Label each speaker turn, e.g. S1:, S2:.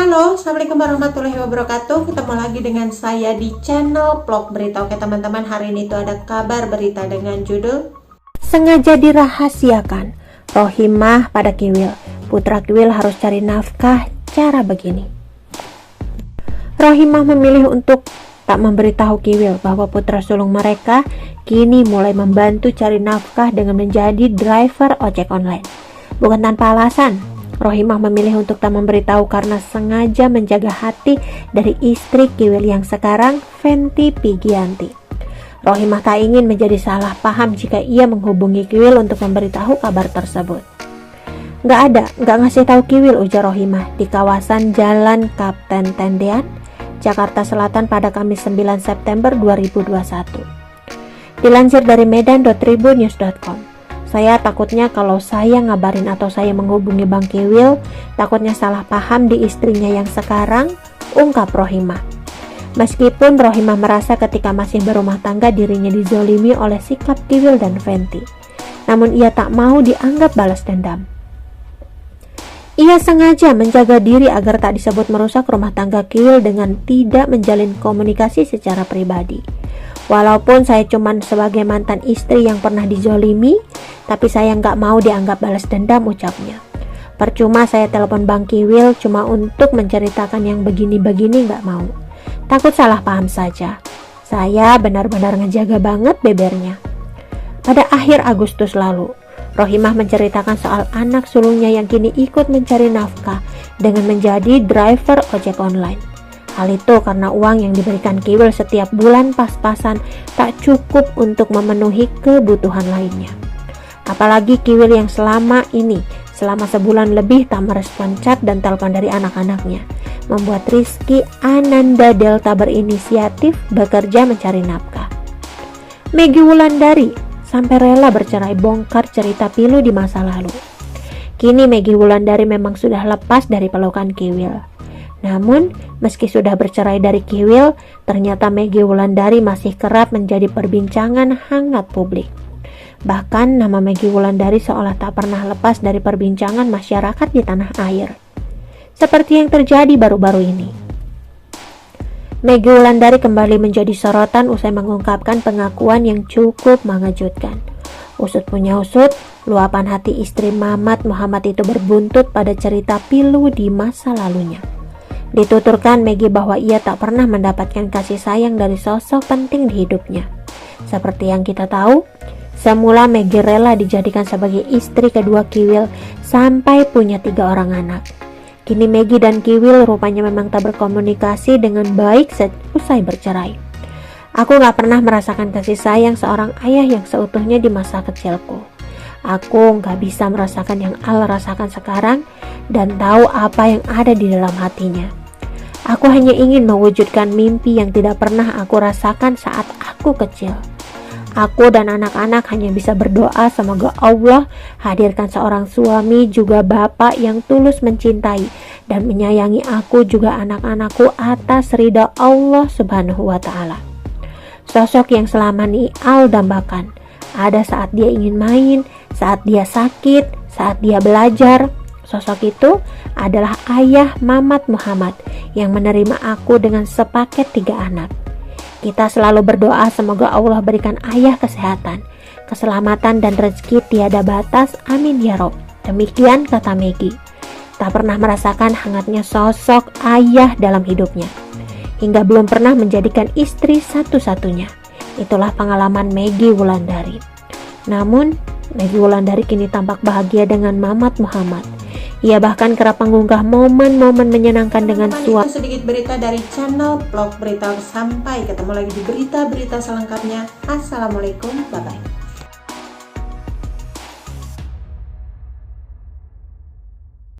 S1: Halo, Assalamualaikum warahmatullahi wabarakatuh. Ketemu lagi dengan saya di channel vlog berita. Oke teman-teman, hari ini tuh ada kabar berita dengan judul sengaja dirahasiakan, Rohimah pada Kiwil. Putra Kiwil harus cari nafkah cara begini. Rohimah memilih untuk tak memberitahu Kiwil bahwa putra sulung mereka kini mulai membantu cari nafkah dengan menjadi driver ojek online. Bukan tanpa alasan, Rohimah memilih untuk tak memberitahu karena sengaja menjaga hati dari istri Kiwil yang sekarang, Fenty Pigianti. Rohimah tak ingin menjadi salah paham jika ia menghubungi Kiwil untuk memberitahu kabar tersebut. Nggak ngasih tahu Kiwil, ujar Rohimah di kawasan Jalan Kapten Tendean, Jakarta Selatan pada Kamis 9 September 2021. Dilansir dari medan.tribunnews.com. Saya takutnya kalau saya ngabarin atau saya menghubungi Bang Kiwil, takutnya salah paham di istrinya yang sekarang, ungkap Rohimah. Meskipun Rohimah merasa ketika masih berumah tangga dirinya dizolimi oleh sikap Kiwil dan Fenty, namun ia tak mau dianggap balas dendam. Ia sengaja menjaga diri agar tak disebut merusak rumah tangga Kiwil dengan tidak menjalin komunikasi secara pribadi. Walaupun saya cuman sebagai mantan istri yang pernah dizolimi, tapi saya nggak mau dianggap balas dendam, ucapnya. Percuma saya telepon Bang Kiwil cuma untuk menceritakan yang begini-begini, nggak mau. Takut salah paham saja. Saya benar-benar ngejaga banget bebernya. Pada akhir Agustus lalu, Rohimah menceritakan soal anak sulungnya yang kini ikut mencari nafkah dengan menjadi driver ojek online. Hal itu karena uang yang diberikan Kiwil setiap bulan pas-pasan tak cukup untuk memenuhi kebutuhan lainnya. Apalagi Kiwil yang selama sebulan lebih tak merespon chat dan telepon dari anak-anaknya, membuat Rizky Ananda Delta berinisiatif bekerja mencari nafkah. Meggy Wulandari sampai rela bercerai bongkar cerita pilu di masa lalu. Kini Meggy Wulandari memang sudah lepas dari pelukan Kiwil. Namun, meski sudah bercerai dari Kiwil, ternyata Meggy Wulandari masih kerap menjadi perbincangan hangat publik. Bahkan nama Meggy Wulandari seolah tak pernah lepas dari perbincangan masyarakat di tanah air. Seperti yang terjadi baru-baru ini. Meggy Wulandari kembali menjadi sorotan usai mengungkapkan pengakuan yang cukup mengejutkan. Usut punya usut, luapan hati istri Mamat Muhammad itu berbuntut pada cerita pilu di masa lalunya. Dituturkan Meggy bahwa ia tak pernah mendapatkan kasih sayang dari sosok penting di hidupnya. Seperti yang kita tahu, semula Meggy rela dijadikan sebagai istri kedua Kiwil sampai punya 3 orang anak. Kini Meggy dan Kiwil rupanya memang tak berkomunikasi dengan baik usai bercerai. Aku gak pernah merasakan kasih sayang seorang ayah yang seutuhnya di masa kecilku. Aku gak bisa merasakan yang Al rasakan sekarang dan tahu apa yang ada di dalam hatinya. Aku hanya ingin mewujudkan mimpi yang tidak pernah aku rasakan saat aku kecil. Aku dan anak-anak hanya bisa berdoa semoga Allah hadirkan seorang suami juga bapak yang tulus mencintai dan menyayangi aku juga anak-anakku atas ridha Allah Subhanahu wa Ta'ala. Sosok yang selama ini Al dambakan, ada saat dia ingin main, saat dia sakit, saat dia belajar. Sosok itu adalah ayah Mamat Muhammad yang menerima aku dengan sepaket 3 anak. Kita selalu berdoa semoga Allah berikan ayah kesehatan, keselamatan dan rezeki tiada batas. Amin ya Rob. Demikian kata Meggy. Tak pernah merasakan hangatnya sosok ayah dalam hidupnya, hingga belum pernah menjadikan istri satu-satunya. Itulah pengalaman Meggy Wulandari. Namun, Meggy Wulandari kini tampak bahagia dengan Mamat Muhammad. Ia bahkan kerap mengunggah momen-momen menyenangkan dengan suami. Itu sedikit berita dari channel vlog berita. Sampai ketemu lagi di berita-berita selengkapnya. Assalamualaikum, bye-bye.